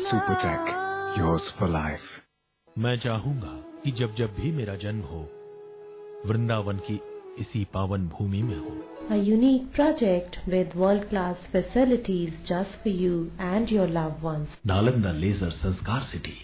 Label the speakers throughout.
Speaker 1: Supertech, yours for life.
Speaker 2: मैं चाहूंगा कि जब जब भी मेरा जन्म हो, वृंदावन की इसी पावन भूमि में हो।
Speaker 3: A unique project with world-class facilities just for you and your loved ones.
Speaker 2: Nalanda leisure Sanskar city.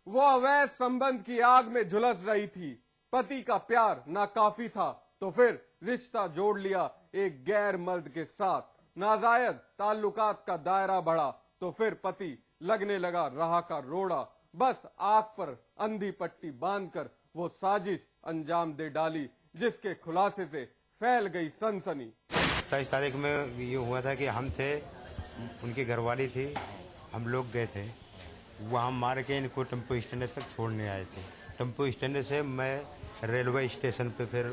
Speaker 4: वो अवैध संबंध की आग में झुलस रही थी। पति का प्यार नाकाफी था तो फिर रिश्ता जोड़ लिया एक गैर मर्द के साथ। नाजायज ताल्लुकात का दायरा बढ़ा तो फिर पति लगने लगा राह का रोड़ा। बस आग पर अंधी पट्टी बांधकर वो साजिश अंजाम दे डाली, जिसके खुलासे से फैल गई सनसनी।
Speaker 5: 27 तारीख में ये हुआ था कि हमसे उनकी घरवाली थी, हम लोग गए थे वहाँ मार के इनको टेम्पो स्टैंड तक छोड़ने आए थे। टेम्पो स्टैंड से मैं रेलवे स्टेशन पे फिर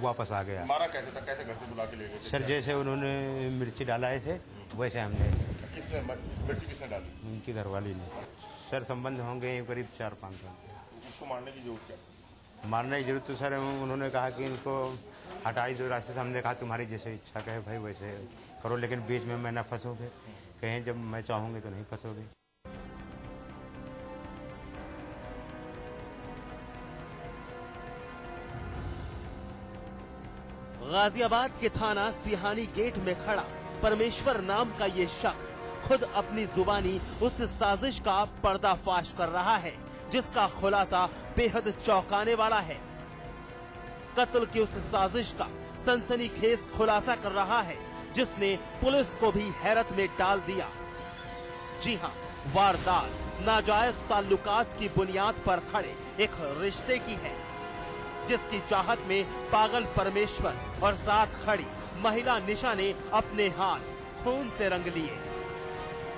Speaker 5: वापस आ गया।
Speaker 6: मारा कैसे था, कैसे घर से बुला के ले गए?
Speaker 5: सर जैसे उन्होंने मिर्ची डाला ऐसे वैसे हमने।
Speaker 6: किसने मिर्ची किसने डाली?
Speaker 5: उनकी घरवाली ने। सर संबंध होंगे करीब 4-5 साल।
Speaker 6: उसको मारने की जरूरत क्या?
Speaker 5: मारने की जरूरत तो सर उन्होंने कहा कि इनको हटाई दो रास्ते से। हमने कहा तुम्हारी जैसे इच्छा कहे भाई वैसे करो, लेकिन बीच में मैं न फंसोगे। कहें जब मैं चाहूँगी तो नहीं फंसोगे।
Speaker 7: गाजियाबाद के थाना सिहानी गेट में खड़ा परमेश्वर नाम का ये शख्स खुद अपनी जुबानी उस साजिश का पर्दाफाश कर रहा है जिसका खुलासा बेहद चौंकाने वाला है। कत्ल की उस साजिश का सनसनीखेज खुलासा कर रहा है जिसने पुलिस को भी हैरत में डाल दिया। जी हां, वारदात नाजायज ताल्लुकात की बुनियाद पर खड़े एक रिश्ते की है, जिसकी चाहत में पागल परमेश्वर और साथ खड़ी महिला निशा ने अपने हाथ खून से रंग लिए।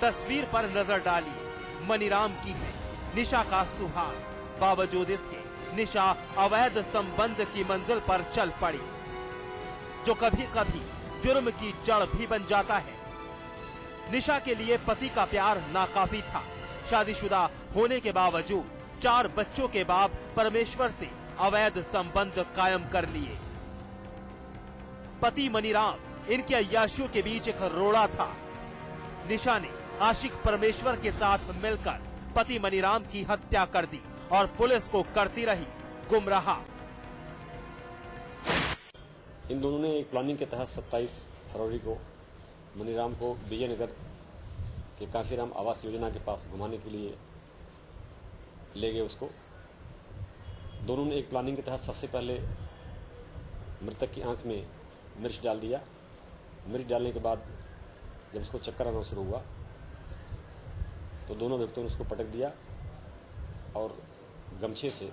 Speaker 7: तस्वीर पर नजर डालिए, मनीराम की है निशा का सुहाग। बावजूद इसके निशा अवैध संबंध की मंजिल पर चल पड़ी, जो कभी कभी जुर्म की जड़ भी बन जाता है। निशा के लिए पति का प्यार नाकाफी था। शादीशुदा होने के बावजूद 4 बच्चों के बाप परमेश्वर से अवैध संबंध कायम कर लिए। पति मनीराम इनके अय्याशियों के बीच एक रोड़ा था। निशा ने आशिक परमेश्वर के साथ मिलकर पति मनीराम की हत्या कर दी और पुलिस को करती रही गुमराह।
Speaker 8: इन दोनों ने एक प्लानिंग के तहत 27 फरवरी को मनीराम को विजयनगर के कांसीराम आवास योजना के पास घुमाने के लिए ले गए उसको। दोनों ने एक प्लानिंग के तहत सबसे पहले मृतक की आंख में मिर्च डाल दिया। मिर्च डालने के बाद जब उसको चक्कर आना शुरू हुआ तो दोनों व्यक्तियों ने उसको पटक दिया और गमछे से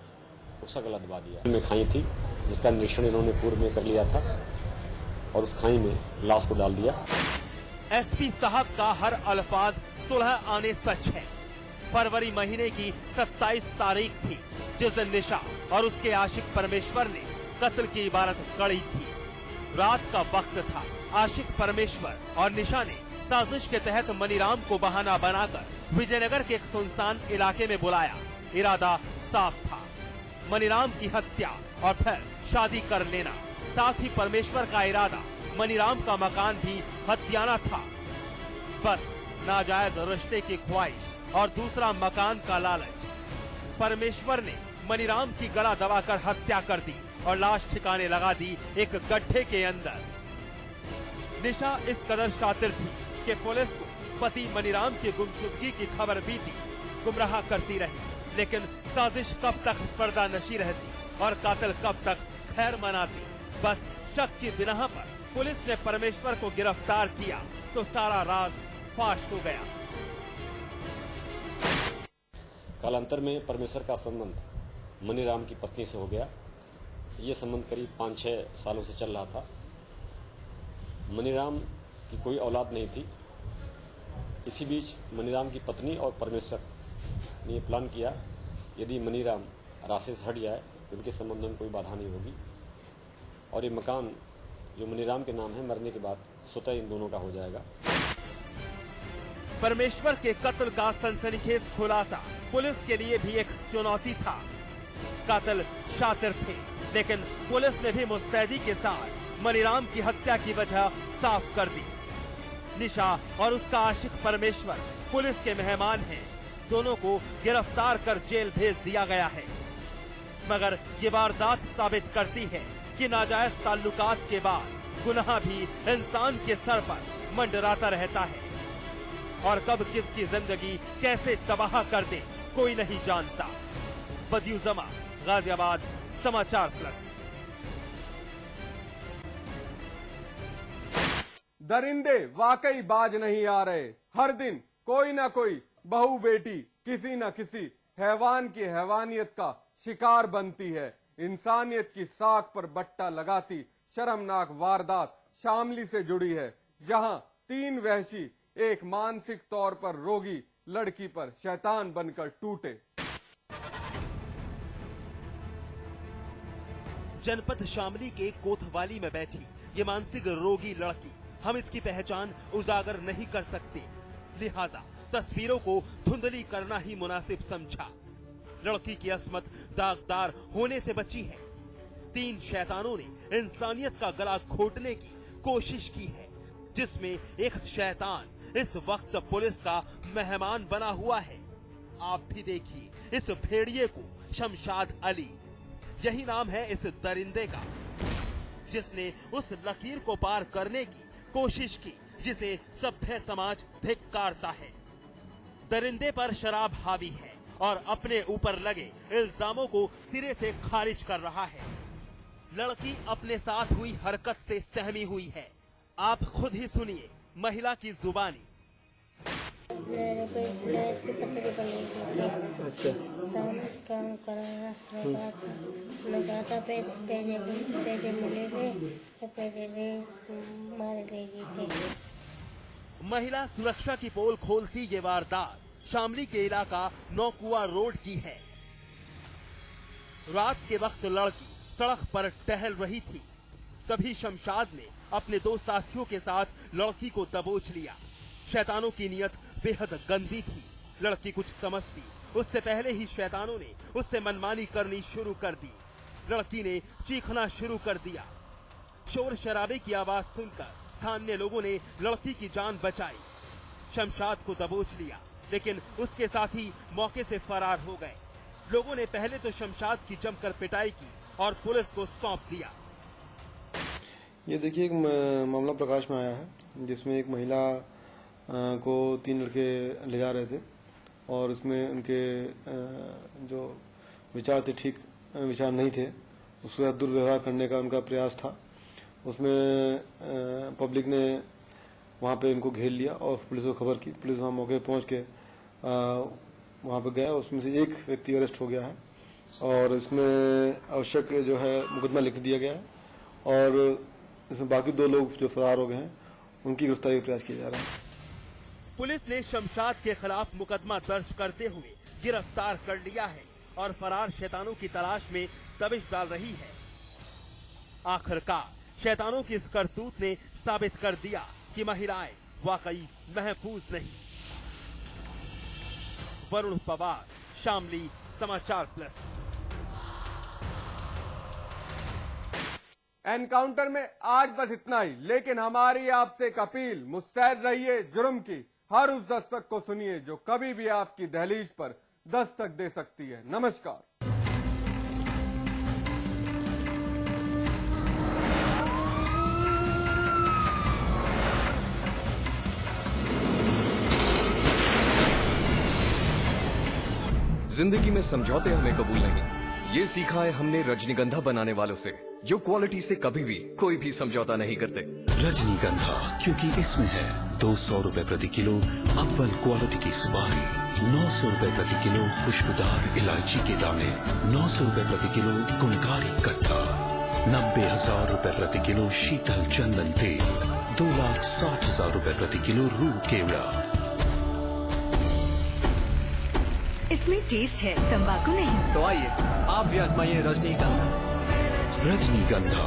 Speaker 8: उसका गला दबा दिया। में खाई थी जिसका निरीक्षण इन्होंने पूर्व में कर लिया था और उस खाई में लाश को डाल दिया।
Speaker 7: एसपी साहब का हर अल्फाज सुलह आने सच है। फरवरी महीने की 27 तारीख थी जिस दिन निशा और उसके आशिक परमेश्वर ने कत्ल की इबारत गढ़ी थी। रात का वक्त था। आशिक परमेश्वर और निशा ने साजिश के तहत मनीराम को बहाना बनाकर विजयनगर के एक सुनसान इलाके में बुलाया। इरादा साफ था, मनीराम की हत्या और फिर शादी कर लेना। साथ ही परमेश्वर का इरादा मनीराम का मकान भी हत्याना था। बस नाजायज रिश्ते की ख्वाहिश और दूसरा मकान का लालच। परमेश्वर ने मनीराम की गला दबाकर हत्या कर दी और लाश ठिकाने लगा दी एक गड्ढे के अंदर। निशा इस कदर शातिर थी कि पुलिस को पति मनीराम की गुमशुदगी की खबर भी थी। गुमराह करती रही, लेकिन साजिश कब तक पर्दानशी रहती और कातिल कब तक खैर मनाती। बस शक की बिनाह पर पुलिस ने परमेश्वर को गिरफ्तार किया तो सारा राज फाश हो गया।
Speaker 8: कालांतर में परमेश्वर का संबंध मनीराम की पत्नी से हो गया। ये संबंध करीब 5-6 सालों से चल रहा था। मनीराम की कोई औलाद नहीं थी। इसी बीच मनीराम की पत्नी और परमेश्वर ने यह प्लान किया, यदि मनीराम रास्ते से हट जाए तो उनके संबंधों में कोई बाधा नहीं होगी और ये मकान जो मनीराम के नाम है मरने के बाद स्वतः इन दोनों का हो जाएगा।
Speaker 7: परमेश्वर के कत्ल का सनसनीखेज खुलासा पुलिस के लिए भी एक चुनौती था। कातिल शातिर थे, लेकिन पुलिस ने भी मुस्तैदी के साथ मनीराम की हत्या की वजह साफ कर दी। निशा और उसका आशिक परमेश्वर पुलिस के मेहमान हैं। दोनों को गिरफ्तार कर जेल भेज दिया गया है। मगर ये वारदात साबित करती है कि नाजायज ताल्लुकात के बाद गुनाह भी इंसान के सर पर मंडराता रहता है और कब किसकी जिंदगी कैसे तबाह कर दे कोई नहीं जानता। बदियू जमा, गाजियाबाद, समाचार प्लस।
Speaker 4: दरिंदे वाकई बाज नहीं आ रहे। हर दिन कोई ना कोई बहू बेटी किसी न किसी हैवान की हैवानियत का शिकार बनती है। इंसानियत की साख पर बट्टा लगाती शर्मनाक वारदात शामली से जुड़ी है, जहां 3 वहशी एक मानसिक तौर पर रोगी लड़की पर शैतान बनकर टूटे।
Speaker 7: जनपद शामली के कोतवाली में बैठी ये मानसिक रोगी लड़की, हम इसकी पहचान उजागर नहीं कर सकते, लिहाजा तस्वीरों को धुंधली करना ही मुनासिब समझा। लड़की की अस्मत दागदार होने से बची है। 3 शैतानों ने इंसानियत का गला घोटने की कोशिश की है, जिसमें एक शैतान इस वक्त पुलिस का मेहमान बना हुआ है। आप भी देखिए इस भेड़िए को, शमशाद अली, यही नाम है इस दरिंदे का, जिसने उस लकीर को पार करने की कोशिश की जिसे सभ्य समाज धिक्कारता है। दरिंदे पर शराब हावी है और अपने ऊपर लगे इल्जामों को सिरे से खारिज कर रहा है। लड़की अपने साथ हुई हरकत से सहमी हुई है। आप खुद ही सुनिए महिला की जुबानी। महिला सुरक्षा की पोल खोलती ये वारदात शामली के इलाका नौकुआ रोड की है। रात के वक्त लड़की सड़क पर टहल रही थी, तभी शमशाद ने अपने 2 साथियों के साथ लड़की को दबोच लिया। शैतानों की नीयत बेहद गंदी थी। लड़की कुछ समझती उससे पहले ही शैतानों ने उससे मनमानी करनी शुरू कर दी। लड़की ने चीखना शुरू कर दिया। शोर शराबे की आवाज सुनकर स्थानीय लोगों ने लड़की की जान बचाई, शमशाद को दबोच लिया, लेकिन उसके साथी मौके से फरार हो गए। लोगों ने पहले तो शमशाद की जमकर पिटाई की और पुलिस को सौंप दिया।
Speaker 9: ये देखिए एक मामला प्रकाश में आया है, जिसमें एक महिला को 3 लड़के ले जा रहे थे और उसमें उनके जो विचार थे ठीक विचार नहीं थे, उसके साथ दुर्व्यवहार करने का उनका प्रयास था। उसमें पब्लिक ने वहाँ पे इनको घेर लिया और पुलिस को खबर की। पुलिस वहाँ मौके पहुँच के वहाँ पे गया। उसमें से एक व्यक्ति अरेस्ट हो गया है और इसमें आवश्यक जो है मुकदमा लिख दिया गया है और इसमें बाकी 2 लोग जो फरार हो गए हैं उनकी गिरफ्तारी का प्रयास किया जा रहा है।
Speaker 7: पुलिस ने शमशाद के खिलाफ मुकदमा दर्ज करते हुए गिरफ्तार कर लिया है और फरार शैतानों की तलाश में दबिश डाल रही है। आखिरकार शैतानों की इस करतूत ने साबित कर दिया कि महिलाएं वाकई महफूज नहीं। वरुण पवार, शामली, समाचार प्लस।
Speaker 4: एनकाउंटर में आज बस इतना ही, लेकिन हमारी आपसे एक अपील, मुस्तैद रहिए जुर्म की हर उस दस्तक को सुनिए जो कभी भी आपकी दहलीज पर दस्तक दे सकती है। नमस्कार।
Speaker 1: जिंदगी में समझौते हमें कबूल नहीं, ये सीखा है हमने रजनीगंधा बनाने वालों से, जो क्वालिटी से कभी भी कोई भी समझौता नहीं करते।
Speaker 10: रजनीगंधा, क्योंकि इसमें है 200 रुपए प्रति किलो अव्वल क्वालिटी की सुपारी, 900 रुपए प्रति किलो खुशबूदार इलायची के दाने, 900 रुपए प्रति किलो गुणकारी कट्टा, 90,000 रुपए प्रति किलो शीतल चंदन तेल, 2,60,000 रुपए प्रति किलो रूह केवड़ा।
Speaker 11: इसमें टेस्ट है, तंबाकू नहीं।
Speaker 1: तो आइए आप भी आजमाइए रजनीगंधा।
Speaker 10: रजनीगंधा,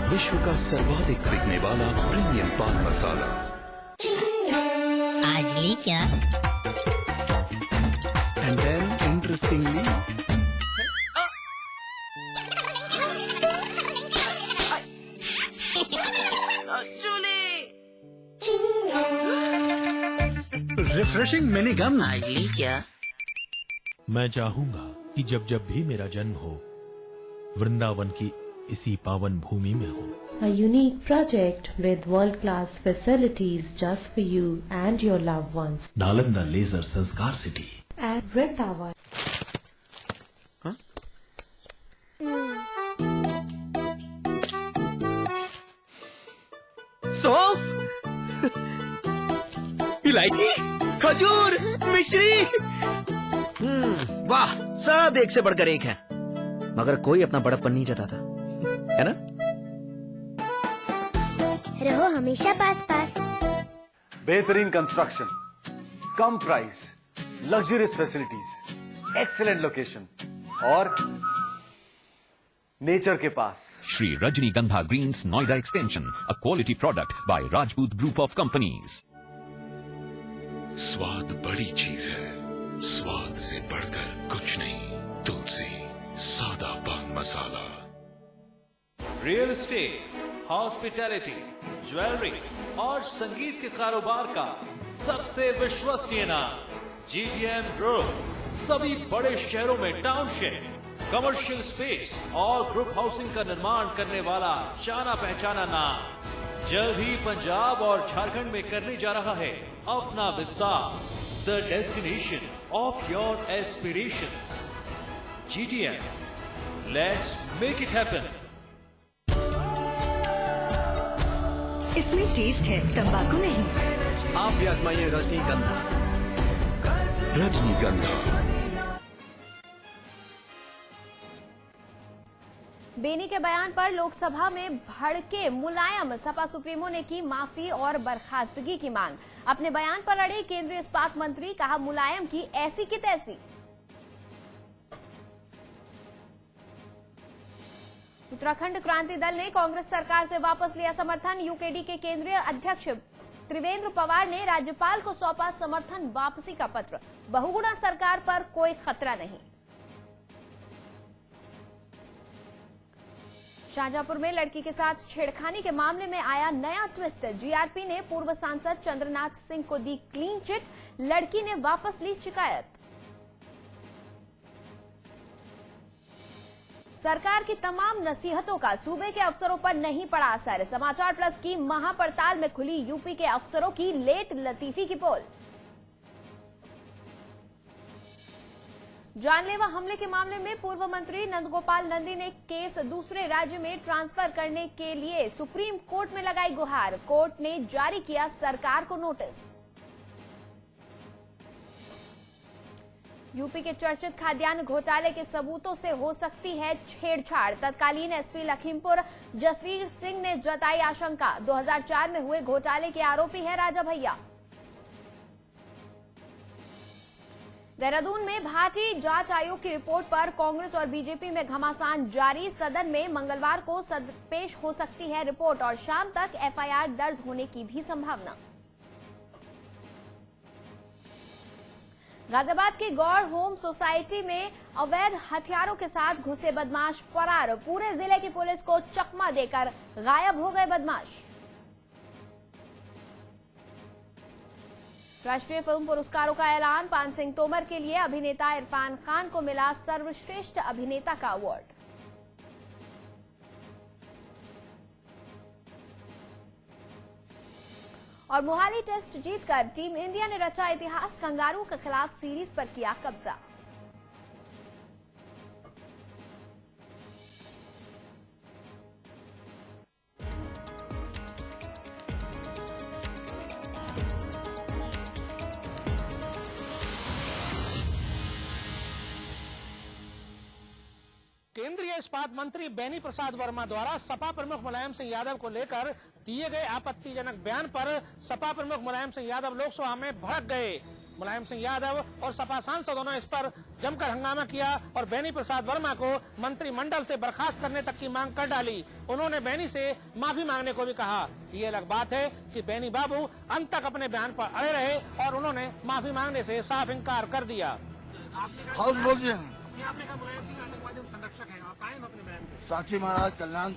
Speaker 10: विश्व का सर्वाधिक बिकने वाला प्रीमियम पान मसाला।
Speaker 12: आज ली क्या?
Speaker 10: And then, interestingly, refreshing mini gums.
Speaker 12: आज ली क्या?
Speaker 2: मैं चाहूंगा कि जब जब भी मेरा जन्म हो, वृंदावन की इसी पावन भूमि में हो।
Speaker 3: A unique project with world-class facilities just for you and your loved ones.
Speaker 2: Nalanda leisure Sanskar city.
Speaker 3: At Vrindavan.
Speaker 12: सौंफ, इलायची, खजूर, मिश्री। वाह, सब एक से बढ़कर एक है, मगर कोई अपना बड़प्पन नहीं जताता, है ना?
Speaker 13: रहो हमेशा पास पास।
Speaker 14: बेहतरीन कंस्ट्रक्शन, कम price, luxurious facilities, excellent location और नेचर के पास।
Speaker 10: Shri Rajnigandha Greens Noida Extension, a quality product by Rajput Group of Companies. स्वाद बड़ी चीज है, स्वाद से बढ़कर कुछ नहीं, तुलसी सादा पान मसाला।
Speaker 15: रियल एस्टेट, हॉस्पिटैलिटी, ज्वेलरी और संगीत के कारोबार का सबसे विश्वसनीय नाम GDM ग्रुप। सभी बड़े शहरों में टाउनशिप, कमर्शियल स्पेस और ग्रुप हाउसिंग का निर्माण करने वाला जाना पहचाना नाम जल्द ही पंजाब और झारखंड में करने जा रहा है अपना विस्तार। The destination of your aspirations, GDM, let's make it happen.
Speaker 11: इसमें टेस्ट है, तंबाकू नहीं।
Speaker 12: आप भी आजमाइए रजनीगंधा।
Speaker 10: रजनीगंधा।
Speaker 16: बेनी के बयान पर लोकसभा में भड़के मुलायम, सपा सुप्रीमो ने की माफी और बर्खास्तगी की मांग। अपने बयान पर अड़े केंद्रीय इस्पात मंत्री, कहा मुलायम की ऐसी की तैसी। उत्तराखंड क्रांति दल ने कांग्रेस सरकार से वापस लिया समर्थन। यूकेडी के केंद्रीय अध्यक्ष त्रिवेंद्र पवार ने राज्यपाल को सौंपा समर्थन वापसी का पत्र। बहुगुणा सरकार पर कोई खतरा नहीं। शाहजहांपुर में लड़की के साथ छेड़खानी के मामले में आया नया ट्विस्ट। जीआरपी ने पूर्व सांसद चंद्रनाथ सिंह को दी क्लीन चिट, लड़की ने वापस ली शिकायत। सरकार की तमाम नसीहतों का सूबे के अफसरों पर नहीं पड़ा असर। समाचार प्लस की महापड़ताल में खुली यूपी के अफसरों की लेट लतीफी की पोल। जानलेवा हमले के मामले में पूर्व मंत्री नंदगोपाल नंदी ने केस दूसरे राज्य में ट्रांसफर करने के लिए सुप्रीम कोर्ट में लगाई गुहार। कोर्ट ने जारी किया सरकार को नोटिस। यूपी के चर्चित खाद्यान्न घोटाले के सबूतों से हो सकती है छेड़छाड़। तत्कालीन एसपी लखीमपुर जसवीर सिंह ने जताई आशंका। 2004 में हुए घोटाले के आरोपी है राजा भैया। देहरादून में भाटी जांच आयोग की रिपोर्ट पर कांग्रेस और बीजेपी में घमासान जारी। सदन में मंगलवार को पेश हो सकती है रिपोर्ट और शाम तक एफआईआर दर्ज होने की भी संभावना। गाजियाबाद की गौड़ होम सोसाइटी में अवैध हथियारों के साथ घुसे बदमाश फरार। पूरे जिले की पुलिस को चकमा देकर गायब हो गए बदमाश। राष्ट्रीय फिल्म पुरस्कारों का ऐलान। पान सिंह तोमर के लिए अभिनेता इरफान खान को मिला सर्वश्रेष्ठ अभिनेता का अवार्ड। और मोहाली टेस्ट जीतकर टीम इंडिया ने रचा इतिहास। कंगारू के खिलाफ सीरीज पर किया कब्जा।
Speaker 17: केंद्रीय इस्पात मंत्री बेनी प्रसाद वर्मा द्वारा सपा प्रमुख मुलायम सिंह यादव को लेकर दिए गए आपत्तिजनक बयान पर सपा प्रमुख मुलायम सिंह यादव लोकसभा में भड़क गए। मुलायम सिंह यादव और सपा सांसदों ने इस पर जमकर हंगामा किया और बेनी प्रसाद वर्मा को मंत्रिमंडल से बर्खास्त करने तक की मांग कर डाली। उन्होंने बेनी से माफी मांगने को भी कहा। ये अलग बात है कि बेनी बाबू अंत तक अपने बयान पर अड़े रहे और उन्होंने माफी मांगने से साफ इनकार कर दिया।
Speaker 18: हाउस बोल रहे हैं, साक्षी महाराज कल्याण